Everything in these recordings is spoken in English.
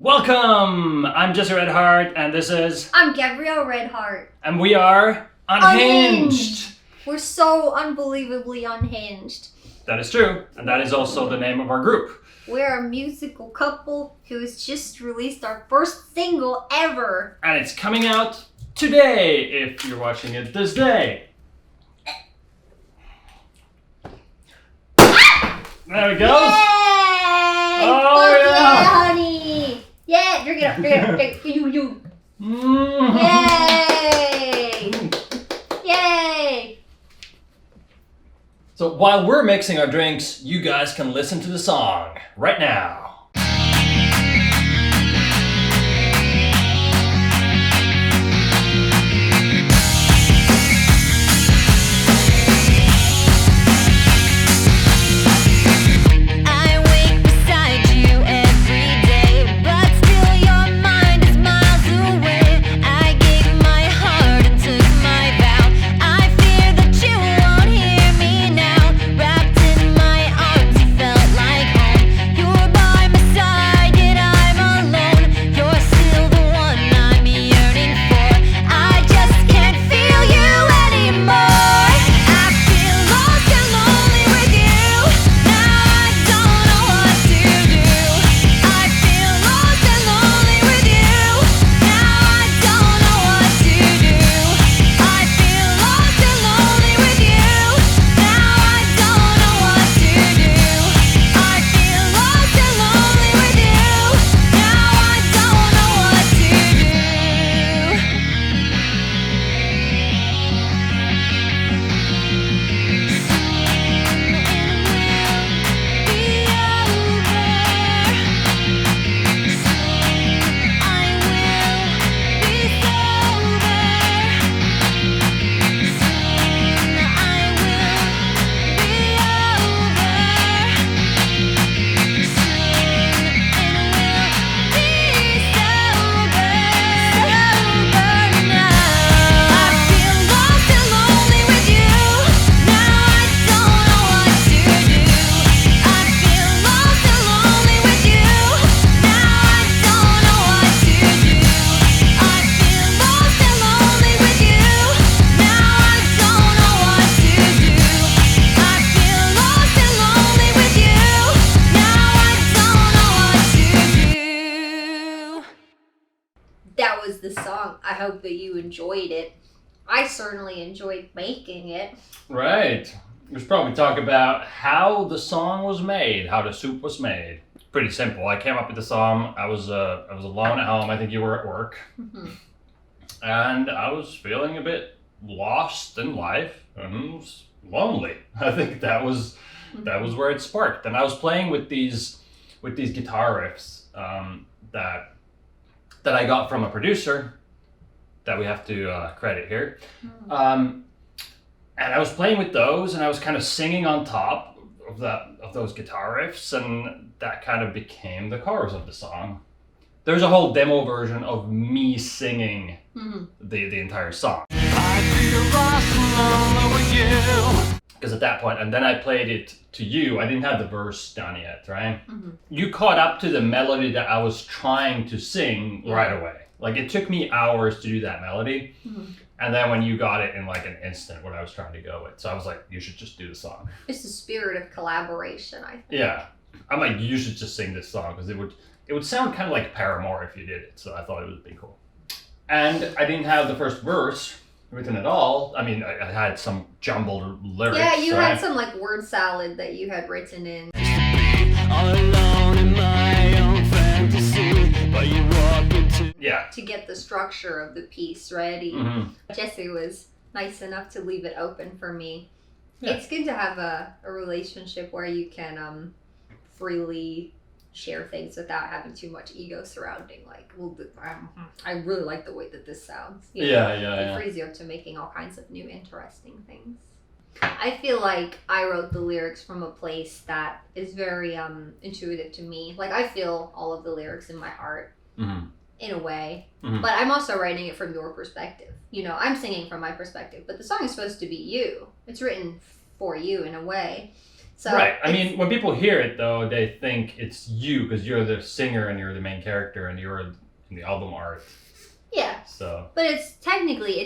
Welcome! I'm Jesse Redheart, and this is... I'm Gabrielle Redheart. And we are Unhinged! We're so unbelievably unhinged. That is true, and that is also the name of our group. We're a musical couple who has just released our first single ever. And it's coming out today, if you're watching it this day. There we go! Yay! Oh, Fuck yeah, honey! Yeah, drink it up, drink it. You. Mm. Yay! Yay! So while we're mixing our drinks, you guys can listen to the song right now. That was the song. I hope that you enjoyed it. I certainly enjoyed making it. Right. We should probably talk about how the song was made, how the soup was made. Pretty simple. I came up with the song. I was alone at home. I think you were at work. Mm-hmm. And I was feeling a bit lost in life and was lonely. I think that was where it sparked. And I was playing with these guitar riffs that I got from a producer that we have to credit here. And I was playing with those, and I was kind of singing on top of those guitar riffs, and that kind of became the chorus of the song. There's a whole demo version of me singing the entire song. I feel lost and lonely with you. Because at that point, and then I played it to you, I didn't have the verse done yet, right? Mm-hmm. You caught up to the melody that I was trying to sing right away. Like, it took me hours to do that melody. Mm-hmm. And then when you got it in like an instant, what I was trying to go with. So I was like, you should just do the song. It's the spirit of collaboration, I think. Yeah. I'm like, you should just sing this song, because it would sound kind of like Paramore if you did it. So I thought it would be cool. And I didn't have the first verse written at all. I mean, I had some jumbled lyrics. Yeah, you had some like word salad that you had written in. All alone in my own fantasy, but you walk into... Yeah. To get the structure of the piece ready. Mm-hmm. Jesse was nice enough to leave it open for me. Yeah. It's good to have a relationship where you can freely share things without having too much ego surrounding. Like, well, I really like the way that this sounds. It frees you up to making all kinds of new, interesting things. I feel like I wrote the lyrics from a place that is very intuitive to me. Like, I feel all of the lyrics in my heart in a way, but I'm also writing it from your perspective. You know, I'm singing from my perspective, but the song is supposed to be you. It's written for you in a way. So right. I mean, when people hear it though, they think it's you because you're the singer and you're the main character and you're in the album art. Yeah. So. But it's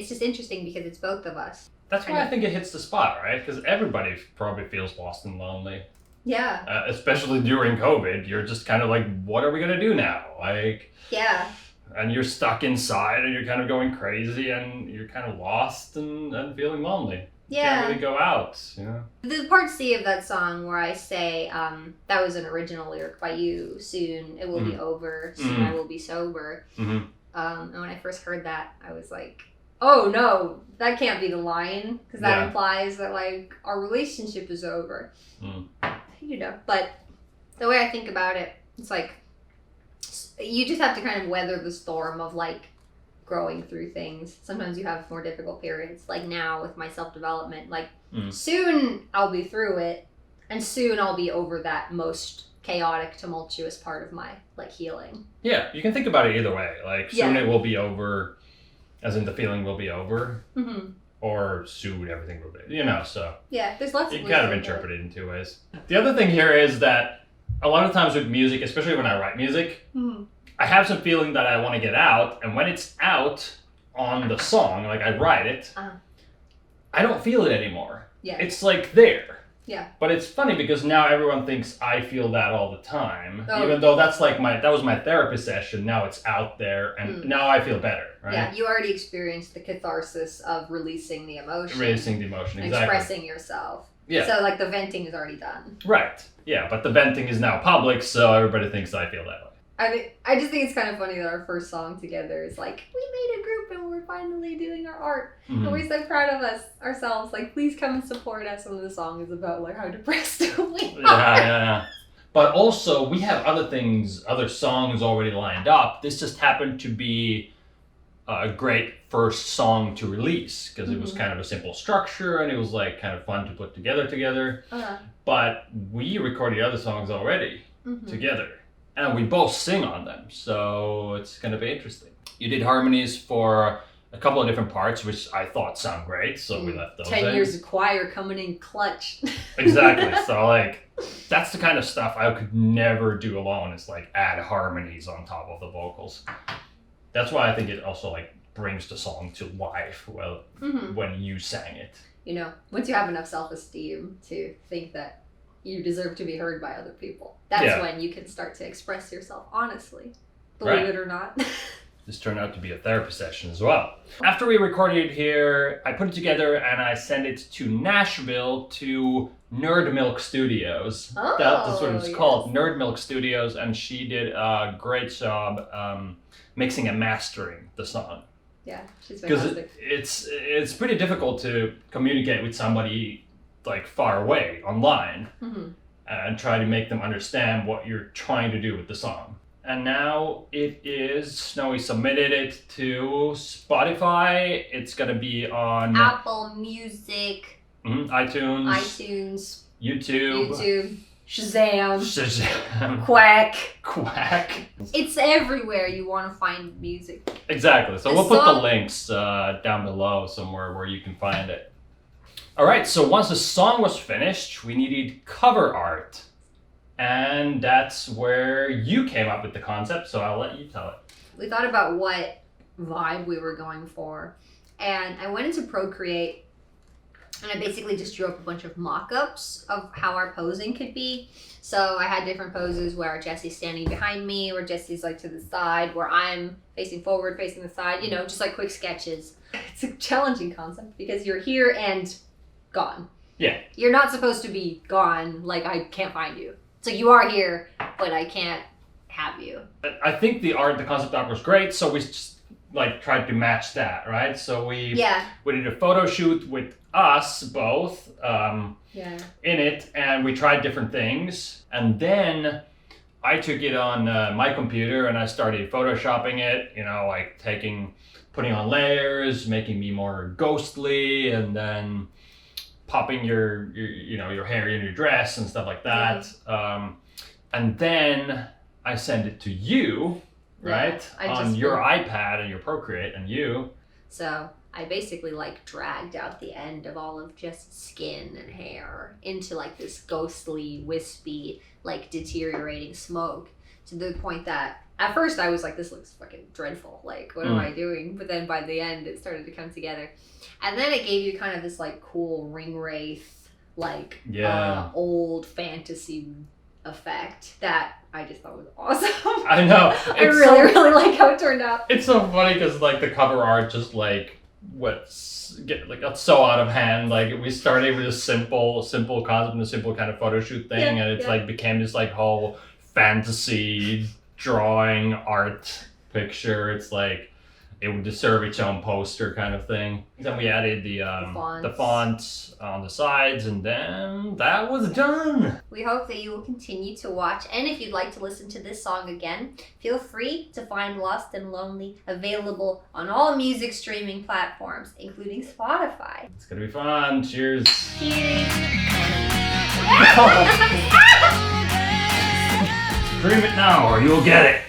just interesting because it's both of us. That's why I think it hits the spot, right? Because everybody probably feels lost and lonely. Yeah. Especially during COVID, you're just kind of like, what are we gonna do now? Like. Yeah. And you're stuck inside and you're kind of going crazy and you're kind of lost and feeling lonely. Yeah. You can't really go out, you know? The part C of that song where I say, that was an original lyric by you, soon it will be over, soon I will be sober. Mm-hmm. And when I first heard that, I was like, oh no, that can't be the line, because that implies that, like, our relationship is over. You know, but the way I think about it, it's like, you just have to kind of weather the storm of, like, growing through things. Sometimes you have more difficult periods, like now with my self-development. Like, soon I'll be through it, and soon I'll be over that most chaotic, tumultuous part of my, like, healing. Yeah, you can think about it either way. Like, soon it will be over, as in the feeling will be over, or soon everything will be, you know, so. Yeah, there's lots of you can kind of interpret it in two ways. The other thing here is that a lot of times with music, especially when I write music, I have some feeling that I want to get out, and when it's out on the song, like I write it, I don't feel it anymore. Yeah. It's like there. Yeah. But it's funny because now everyone thinks I feel that all the time. Even though that's like that was my therapy session, now it's out there and now I feel better, right? Yeah, you already experienced the catharsis of releasing the emotion. Releasing the emotion, exactly. Expressing yourself. Yeah. So, like, the venting is already done. Right. Yeah, but the venting is now public, so everybody thinks I feel that way. I just think it's kind of funny that our first song together is like, we made a group and we're finally doing our art. And we're so proud of ourselves. Like, please come and support us. And the song is about, like, how depressed we are. Yeah. But also, we have other songs already lined up. This just happened to be a great first song to release because it was kind of a simple structure and it was, like, kind of fun to put together. But we recorded other songs already together. And we both sing on them, so it's going to be interesting. You did harmonies for a couple of different parts, which I thought sound great, so we left those 10 years of choir coming in clutch. Exactly. So, like, that's the kind of stuff I could never do alone, is, like, add harmonies on top of the vocals. That's why I think it also, like, brings the song to life when you sang it. You know, once you have enough self-esteem to think that you deserve to be heard by other people. That's when you can start to express yourself honestly. Believe it or not. This turned out to be a therapy session as well. After we recorded it here, I put it together and I sent it to Nashville to Nerd Milk Studios. That's what it's called, Nerd Milk Studios, and she did a great job mixing and mastering the song. Yeah, she's fantastic. Because it's pretty difficult to communicate with somebody like far away online and try to make them understand what you're trying to do with the song. And now it is, Snowy submitted it to Spotify. It's gonna be on Apple Music, iTunes, YouTube, Shazam, Quack. It's It's everywhere you want to find music. Exactly. So we'll put the links down below somewhere where you can find it. All right, so once the song was finished, we needed cover art. And that's where you came up with the concept, so I'll let you tell it. We thought about what vibe we were going for. And I went into Procreate, and I basically just drew up a bunch of mock-ups of how our posing could be. So I had different poses where Jesse's standing behind me, where Jesse's, like, to the side, where I'm facing forward, facing the side, you know, just like quick sketches. It's a challenging concept because you're here and gone. Yeah. You're not supposed to be gone, like, I can't find you. So you are here, but I can't have you. I think the concept art was great, so we just, like, tried to match that, right? So we did a photo shoot with us both in it, and we tried different things. And then I took it on my computer and I started photoshopping it, you know, like putting on layers, making me more ghostly, and then popping your hair in your dress and stuff like that. And then I send it to you, right? On your iPad and your Procreate, and you So I basically like dragged out the end of all of just skin and hair into like this ghostly, wispy, like deteriorating smoke, to the point that at first I was like, this looks fucking dreadful. Like, what am I doing? But then by the end, it started to come together. And then it gave you kind of this like cool ring wraith, like old fantasy effect that I just thought was awesome. I know. I really like how it turned out. It's so funny because like the cover art just like got so out of hand. Like we started with a simple concept and a simple kind of photo shoot thing, and it's like became this like whole fantasy drawing art picture. It's like it would deserve its own poster kind of thing. Then we added the fonts on the sides, and then that was done. We hope that you will continue to watch, and if you'd like to listen to this song again, feel free to find Lost and Lonely available on all music streaming platforms, including Spotify. It's gonna be fun. Cheers. Cheers. Dream it now or you'll get it.